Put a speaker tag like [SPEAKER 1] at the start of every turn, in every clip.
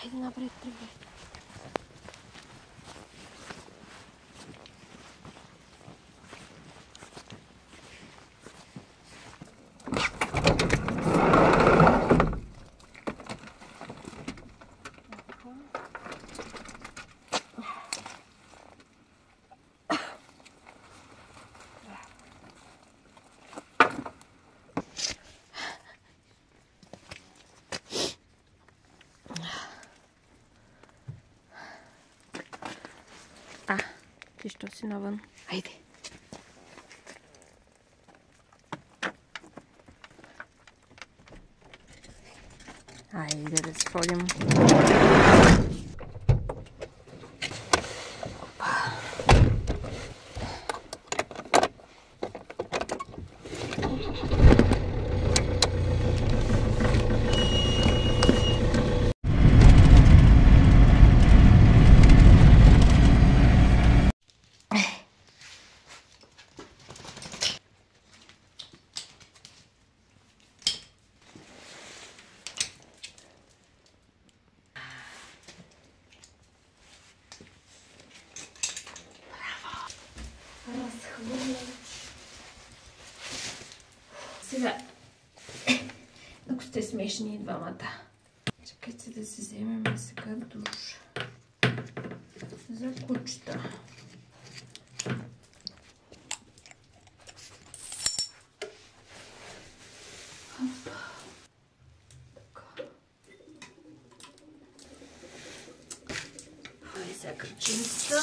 [SPEAKER 1] Хайде напред, тръгвай. Ти що си навън? Хайде! Хайде да си ходим. Сега, ако сте смешни и двамата. Чакайте да си вземем сега душ за кучета. Хайде сега кръченца.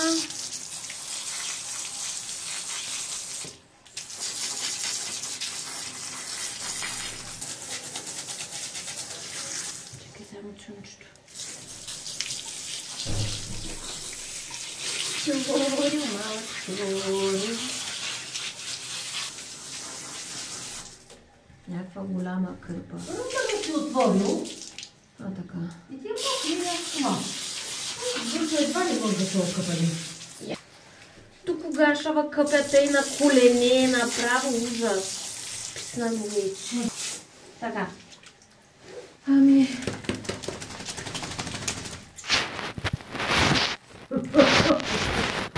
[SPEAKER 1] Само чунчето. Чувори, малък чувори. Някаква голяма кърпа.
[SPEAKER 2] Да си отворил.
[SPEAKER 1] Така.
[SPEAKER 2] И ти е по-хлина това. Бързо едва не може да се окъпали.
[SPEAKER 1] Тук кога шава къпята и на колене, направо ужас. Писна ми вече. Така. Ами...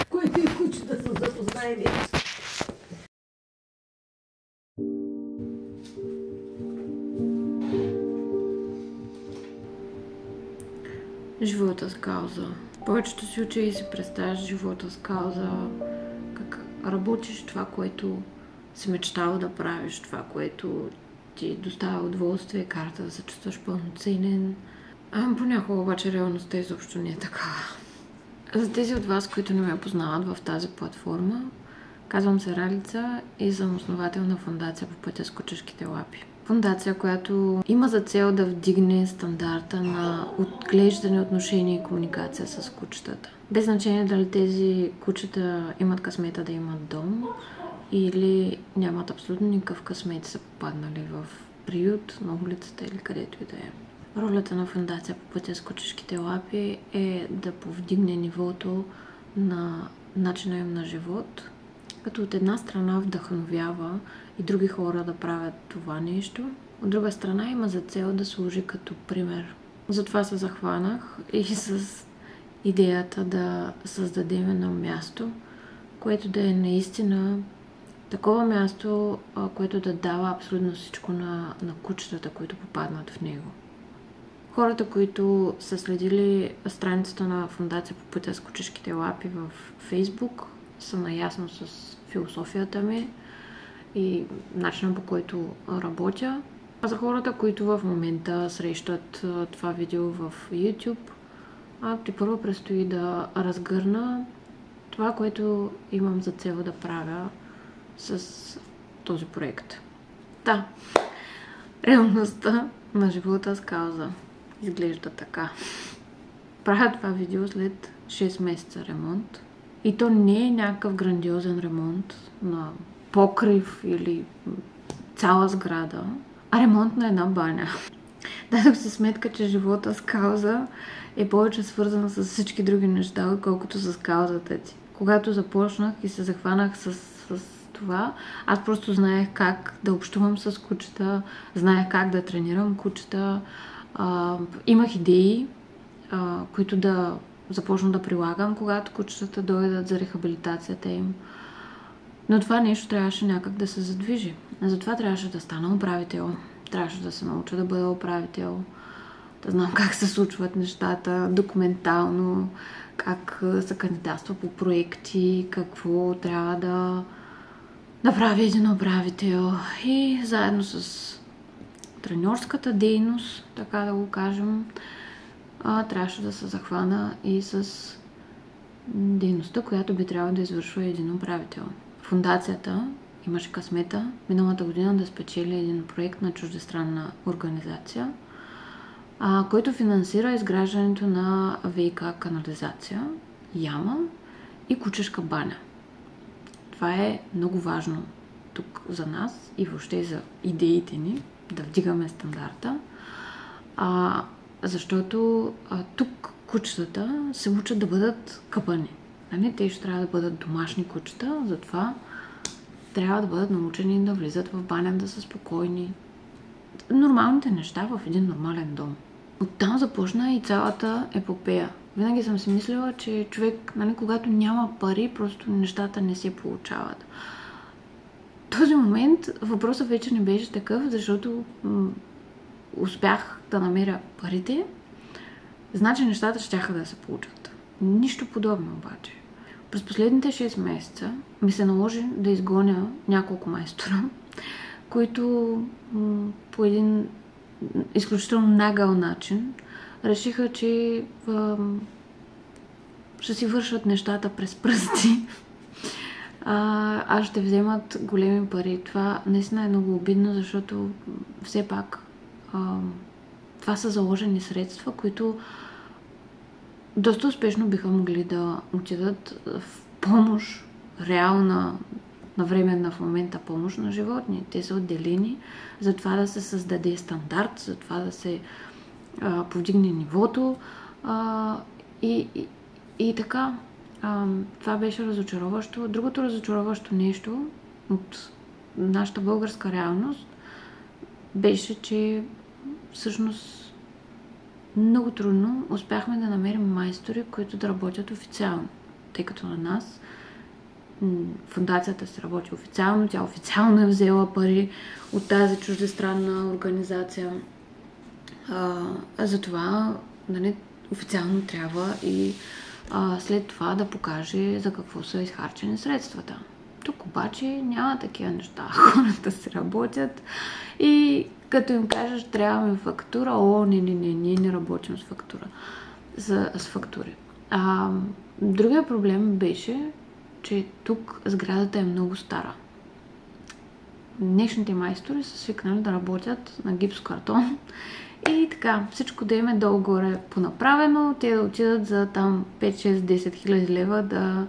[SPEAKER 2] Който и куче да се запознае вече.
[SPEAKER 1] Живота с кауза. Повечето си учи и си представяш живота с кауза, как работиш това, което си мечтал да правиш, това, което ти доставя удоволствие, карта да се чувстваш пълноценен. Понякога обаче реалността изобщо не е такава. За тези от вас, които не ме познават в тази платформа, казвам се Ралица и съм основател на фондация по пътя с кучешките лапи. Фондация, която има за цел да вдигне стандарта на отглеждане, отношение и комуникация с кучетата. Без значение дали тези кучета имат късмета да имат дом или нямат абсолютно никакъв късмет и са попаднали в приют, на улицата или където и да е. Ролята на фондация по пътя с кучешките лапи е да повдигне нивото на начина им на живот, като от една страна вдъхновява и други хора да правят това нещо, от друга страна има за цел да служи като пример. Затова се захванах и с идеята да създадем едно място, което да е наистина такова място, което да дава абсолютно всичко на кучетата, които попаднат в него. Хората, които са следили страницата на Фондация по пътя с кучешките лапи в Фейсбук, са наясно с философията ми и начина, по който работя. А за хората, които в момента срещат това видео в YouTube, тепърва предстои да разгърна това, което имам за цел да правя с този проект. Да, реалността на живота с кауза изглежда така. Правя това видео след 6 месеца ремонт. И то не е някакъв грандиозен ремонт на покрив или цяла сграда, а ремонт на една баня. Дадох си сметка, че живота с кауза е повече свързана с всички други неща, отколкото с каузата ти. Когато започнах и се захванах с това, аз просто знаех как да общувам с кучета, знаех как да тренирам кучета, имах идеи, които да започна да прилагам, когато кучетата дойдат за рехабилитацията им. Но това нещо трябваше някак да се задвижи. Затова трябваше да стана управител. Трябваше да се науча да бъда управител. Да знам как се случват нещата документално, как се кандидатства по проекти, какво трябва да направи един управител. И заедно с треньорската дейност, така да го кажем, трябваше да се захвана и с дейността, която би трябвало да извършва един управител. Фондацията имаше късмета миналата година да спечели един проект на чуждестранна организация, който финансира изграждането на ВиК канализация, яма и кучешка баня. Това е много важно тук за нас и въобще за идеите ни да вдигаме стандарта, защото тук кучетата се учат да бъдат къпани. Те ще трябва да бъдат домашни кучета, затова трябва да бъдат научени да влизат в баня, да са спокойни. Нормалните неща в един нормален дом. Оттам започна и цялата епопея. Винаги съм си мислила, че човек, когато няма пари, просто нещата не се получават. В този момент въпросът вече не беше такъв, защото успях да намеря парите, значи нещата щяха да се получат. Нищо подобно обаче. През последните 6 месеца ми се наложи да изгоня няколко майстора, които по един изключително нагъл начин решиха, че ще си вършат нещата през пръсти, ще вземат големи пари. Това наистина е много обидно, защото все пак това са заложени средства, които доста успешно биха могли да отидат в помощ, реална, навременна в момента помощ на животни. Те са отделени за това да се създаде стандарт, за това да се повдигне нивото и така. Това беше разочароващо. Другото разочароващо нещо от нашата българска реалност беше, че всъщност много трудно успяхме да намерим майстори, които да работят официално. Тъй като на нас фондацията се работи официално, тя официално е взела пари от тази чуждестранна организация. Затова официално трябва и след това да покаже за какво са изхарчени средствата. Тук обаче няма такива неща. Хората се работят и като им кажеш, трябва ми фактура, ние не работим с фактура. С фактури. Другия проблем беше, че тук сградата е много стара. Днешните майстори са свикнали да работят на гипсокартон и така, всичко да им е долу-горе понаправено, те да отидат за там 5-6-10 хиляди лева да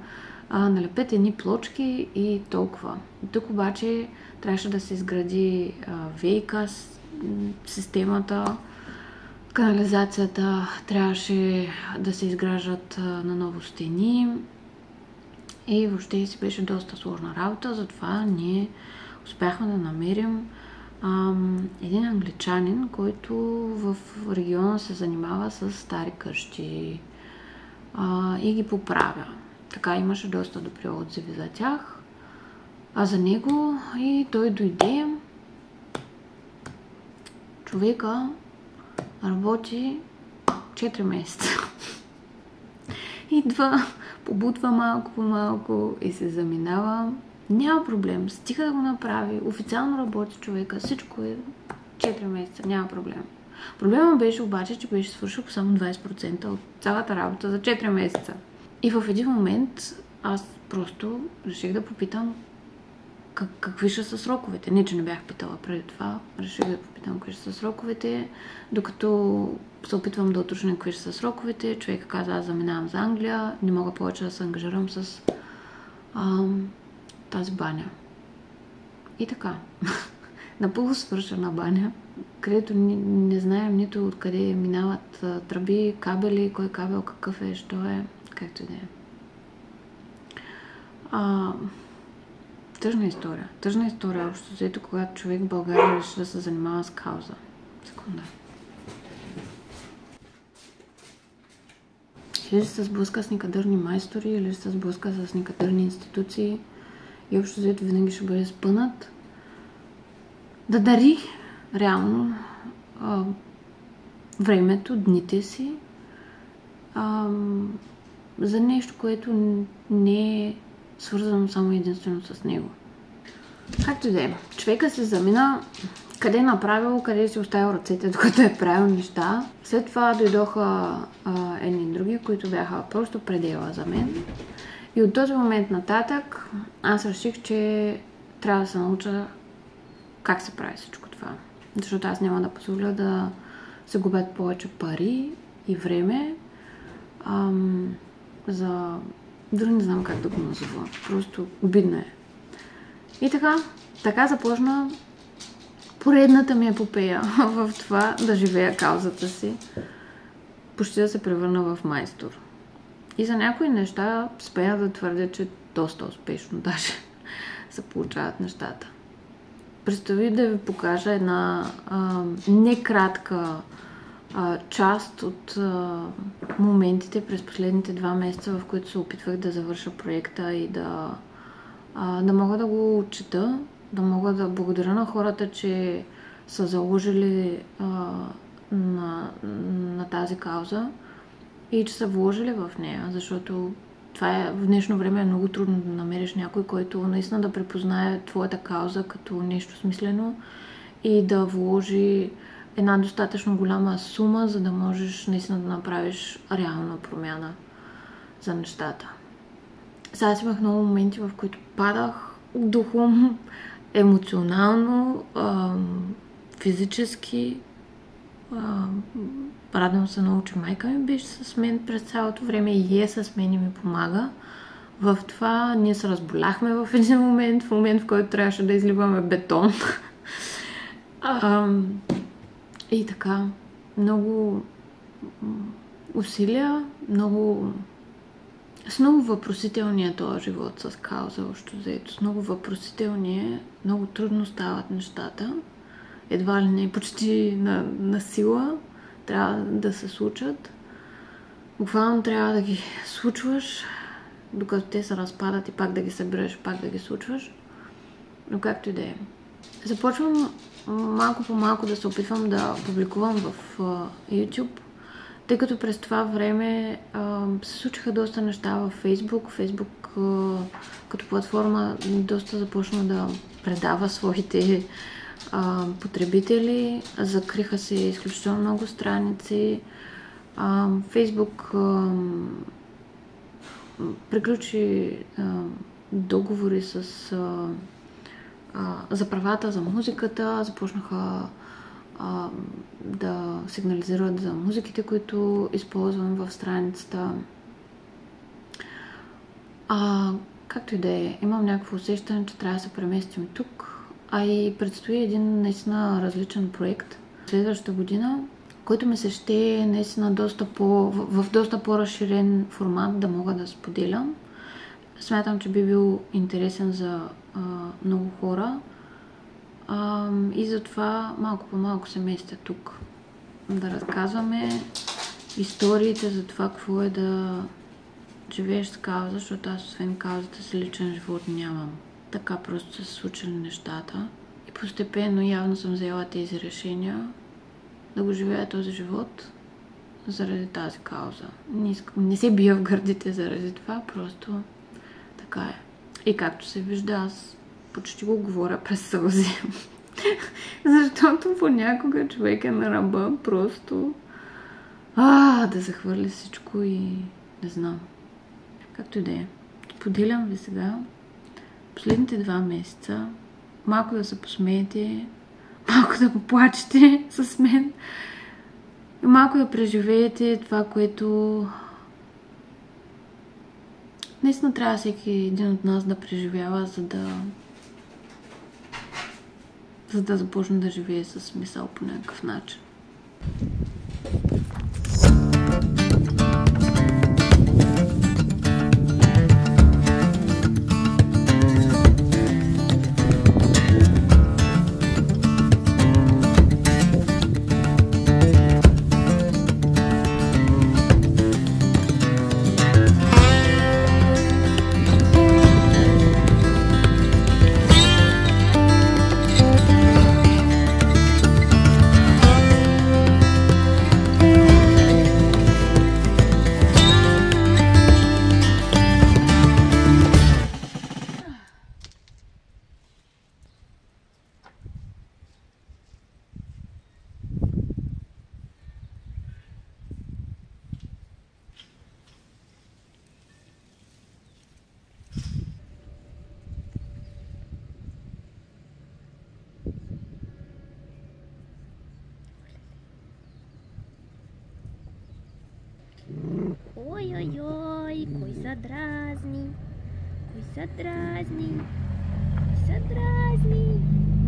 [SPEAKER 1] налепят едни плочки и толкова. Тук обаче трябваше да се изгради ВиК системата, канализацията, трябваше да се изграждат наново стени и въобще си беше доста сложна работа, затова ние успяхме да намерим един англичанин, който в региона се занимава с стари къщи и ги поправя. Така имаше доста добри отзиви за тях. За него и той дойде. Човека работи 4 месеца. Идва, побутва малко по малко и се заминава. Няма проблем, стига да го направи. Официално работи човека, всичко е 4 месеца, няма проблем. Проблемът беше обаче, че беше свършил само 20% от цялата работа за 4 месеца. И в един момент аз просто реших да попитам какви ще са сроковете. Не, че не бях питала преди това. Реших да попитам какви ще са сроковете. Докато се опитвам да уточня какви ще са сроковете, човек каза, аз заминавам за Англия, не мога повече да се ангажирам с тази баня. И така. Напълно свършена баня, където не знаем нито откъде минават тръби, кабели, кой кабел какъв е, що е, както и да е. Тъжна история. Тъжна история, общо взето, когато човек в България реши да се занимава с кауза. Секунда. Или ще се сблъска с некадърни майстори, или ще се сблъска с некадърни институции и общо взето винаги ще бъде спънат да дари реално времето, дните си за нещо, което не е свързано само единствено с него. Както и да е, човека се замина къде е направил, къде си оставил ръцете, докато е правил неща. След това дойдоха едни други, които бяха просто предела за мен. И от този момент нататък аз реших, че трябва да се науча как се прави всичко това. Защото аз няма да позволя да се губят повече пари и време за... Дори не знам как да го назова. Просто обидно е. И така започна поредната ми епопея в това да живея каузата си. Почти да се превърна в майстор. И за някои неща спея да твърдя, че доста успешно даже се получават нещата. Представи да ви покажа една некратка част от моментите през последните 2 месеца, в които се опитвах да завърша проекта и да мога да го отчета, да мога да благодаря на хората, че са заложили на тази кауза и че са вложили в нея, защото в днешно време е много трудно да намериш някой, който наистина да препознае твоята кауза като нещо смислено и да вложи една достатъчно голяма сума, за да можеш наистина да направиш реална промяна за нещата. Сега аз имах много моменти, в които падах духом, емоционално, физически. Радвам се много, че майка ми беше с мен през цялото време и е с мен и ми помага. В това ние се разболяхме в един момент, в който трябваше да изливаме бетон. И така, много усилия, с много въпросителни е този живот с кауза, още заето. С много въпросителни, много трудно стават нещата. Едва ли не, почти на сила трябва да се случат. Буквално трябва да ги случваш, докато те се разпадат и пак да ги събираш, пак да ги случваш. Но както и да е. Започвам малко по малко да се опитвам да публикувам в YouTube, тъй като през това време се случиха доста неща в Facebook. Facebook като платформа доста започна да предава своите потребители. Закриха се изключително много страници. Facebook приключи договори за правата, за музиката. Започнаха да сигнализират за музиките, които използвам в страницата. Както и да е, имам някакво усещане, че трябва да се преместим тук. А и предстои един наистина различен проект следващата година, който ми се ще наистина в доста по-разширен формат да мога да споделям. Смятам, че би бил интересен за много хора. И затова малко по малко се местя тук. Да разказваме историите за това какво е да живееш с кауза, защото аз освен каузата си личен живот нямам. Така просто са се случили нещата. И постепенно явно съм взела тези решения да го живея този живот заради тази кауза. Не се бия в гърдите заради това, просто така е. И както се вижда, аз почти го говоря през сълзи. Защото понякога човек е на ръба просто да захвърли всичко и не знам. Както и да е. Поделям ви сега последните 2 месеца. Малко да се посмеете, малко да поплачете с мен и малко да преживеете това, което наистина трябва всеки един от нас да преживява, за да започне да живее със смисъл по някакъв начин. Ой-ой-ой, кой се дразни? Кой се дразни? Кой се дразни?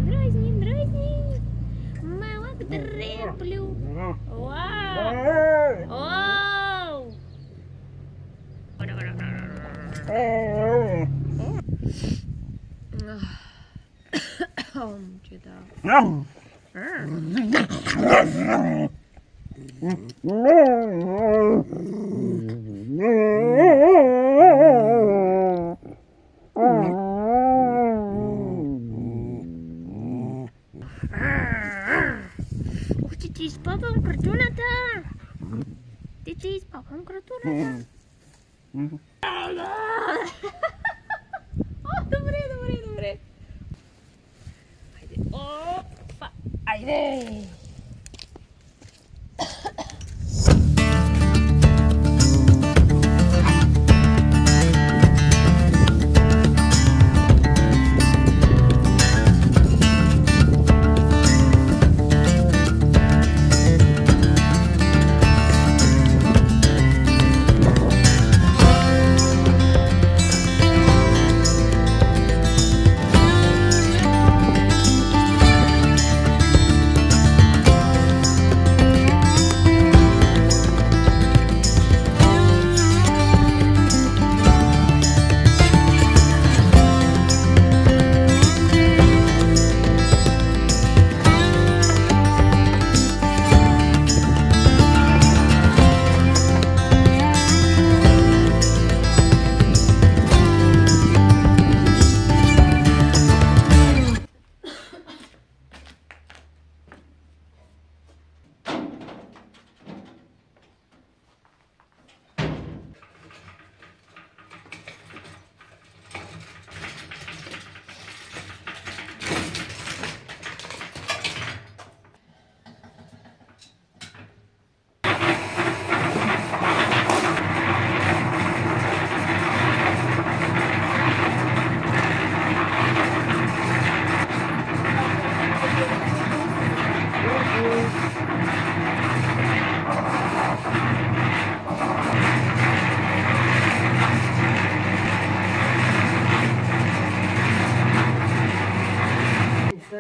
[SPEAKER 1] Дразни, дразни. Малък дреплю. Вау! Оу! Момчета. Ух, ти изпъвам кратуната! Ти изпъвам кратуната! О, добре, добре, добре! Айде, опа! Айде!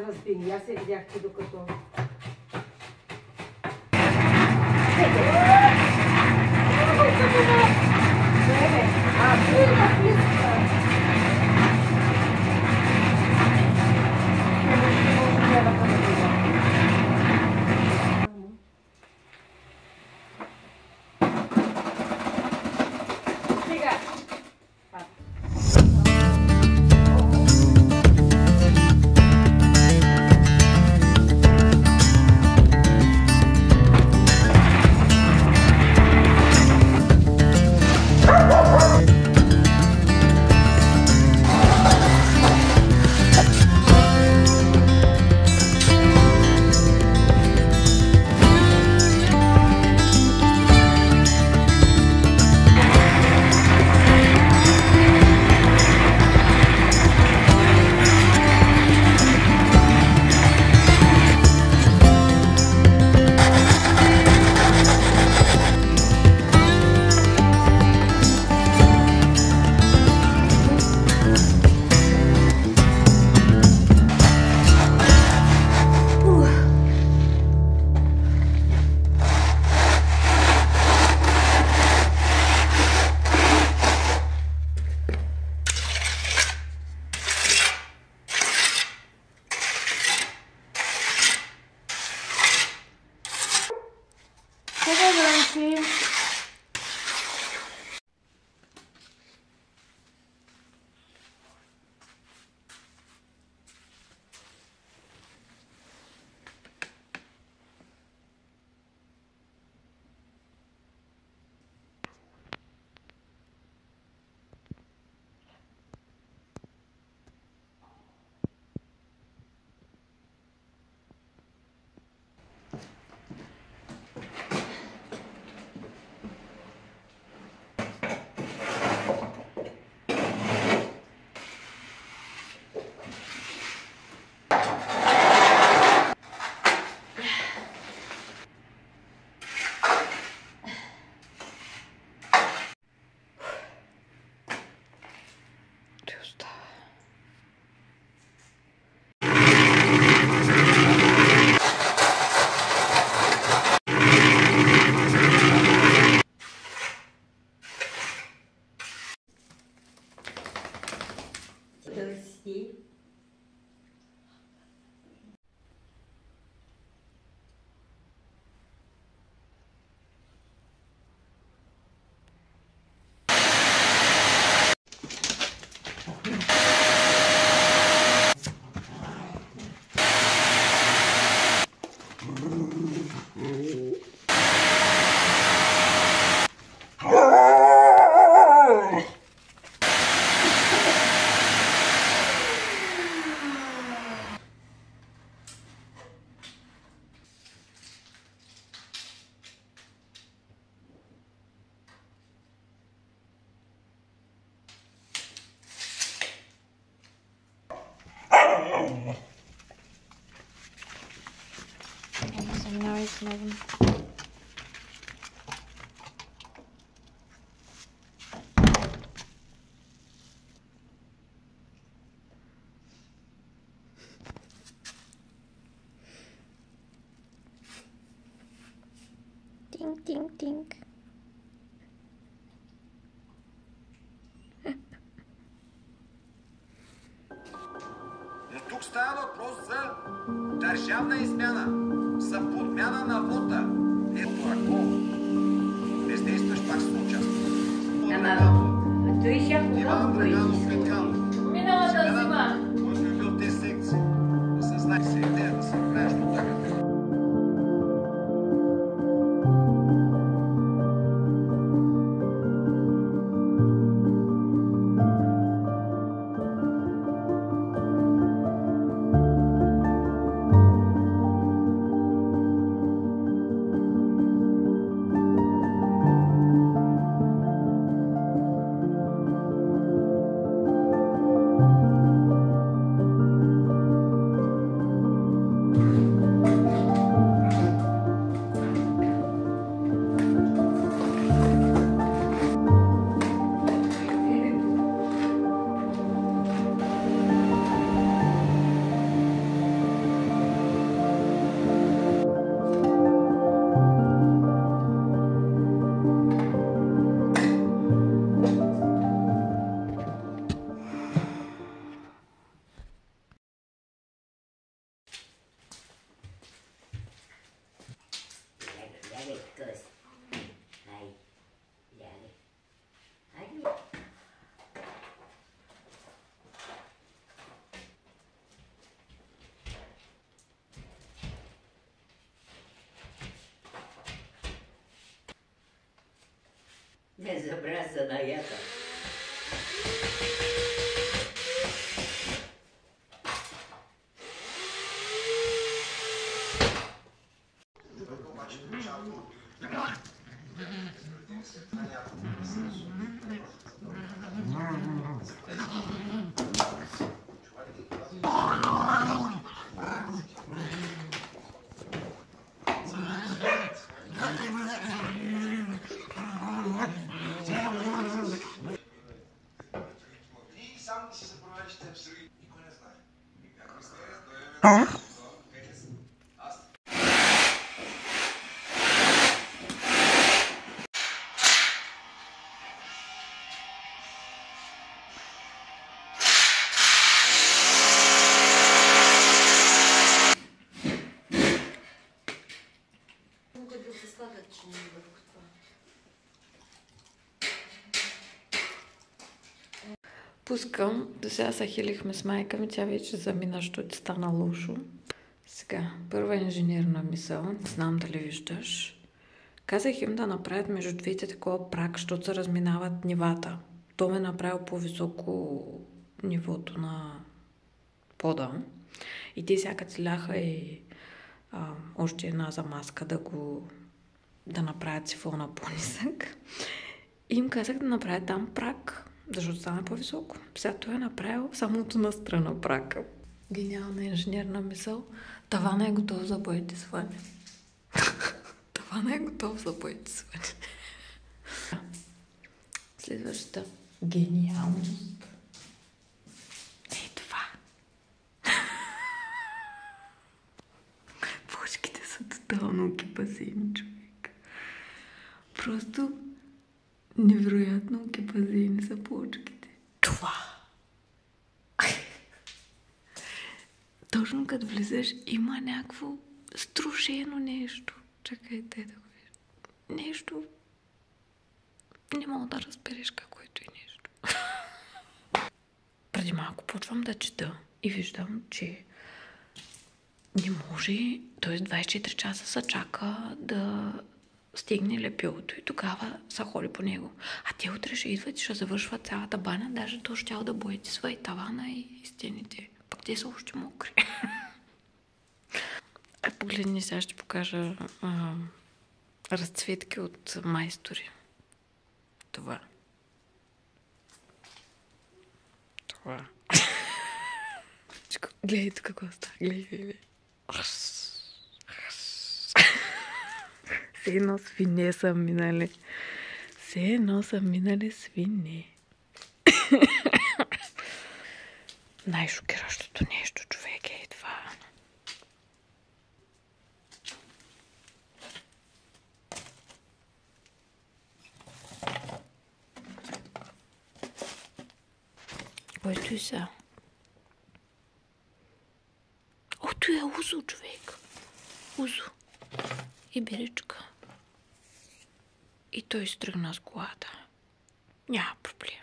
[SPEAKER 2] Разбини, аз се видях, че докато...
[SPEAKER 1] основно. Тинг, тинг, тинг.
[SPEAKER 3] Но тук става въпрос за държавна измяна, за подмяна на вота. Ето ако бездействаш, пак се участва.
[SPEAKER 2] Той сега
[SPEAKER 3] Иван
[SPEAKER 2] кога
[SPEAKER 3] Драганов Петканов.
[SPEAKER 2] миналата зима.
[SPEAKER 3] Който е бил тези секции. Да се знае се идея, да се играеш до така.
[SPEAKER 2] Не забравя занаята. Могат да се слагат чини върху това.
[SPEAKER 1] Пускам, до сега се хилихме с майка ми, тя вече замина, защото стана лошо. Сега, първа инженерна мисъл, не знам дали виждаш. Казах им да направят между двете такова прак, защото се разминават нивата. То ме направи по-високо нивото на пода. И те сега целяха и още една замазка да направят сифона по-нисък. И им казах да направят там прак, защото стана по-високо. Сега той е направил само от една страна прака. Гениална инженерна мисъл. Тавана е готов за боите свани. Тавана е готов за боите свани. Следващата гениалност е това. Плочките са тотално окипазени, човек. Просто невероятно окипазени са плочките. Това! Точно като влизаш, има някакво струшено нещо. Чакайте да го виждам. Нещо... Не мога да разбереш какво е и нещо. Преди малко почвам да чета и виждам, че не може, т.е. 24 часа се чака да стигне лепилото и тогава се ходи по него. А те утре ще идват и ще завършват цялата баня, даже то ще да боите свои тавана и стените. Пък те са още мокри. Погледни, сега ще покажа разцветки от майстори. Това. Това. Гледай тук какво става. Гледай. Все едно свине са минали. Все едно са минали свине. Най-шокиращото нещо, човек, е това. Който и са. Ото е узо, човек. Узо. И беречка. И той изтръгна с колата. Няма проблем.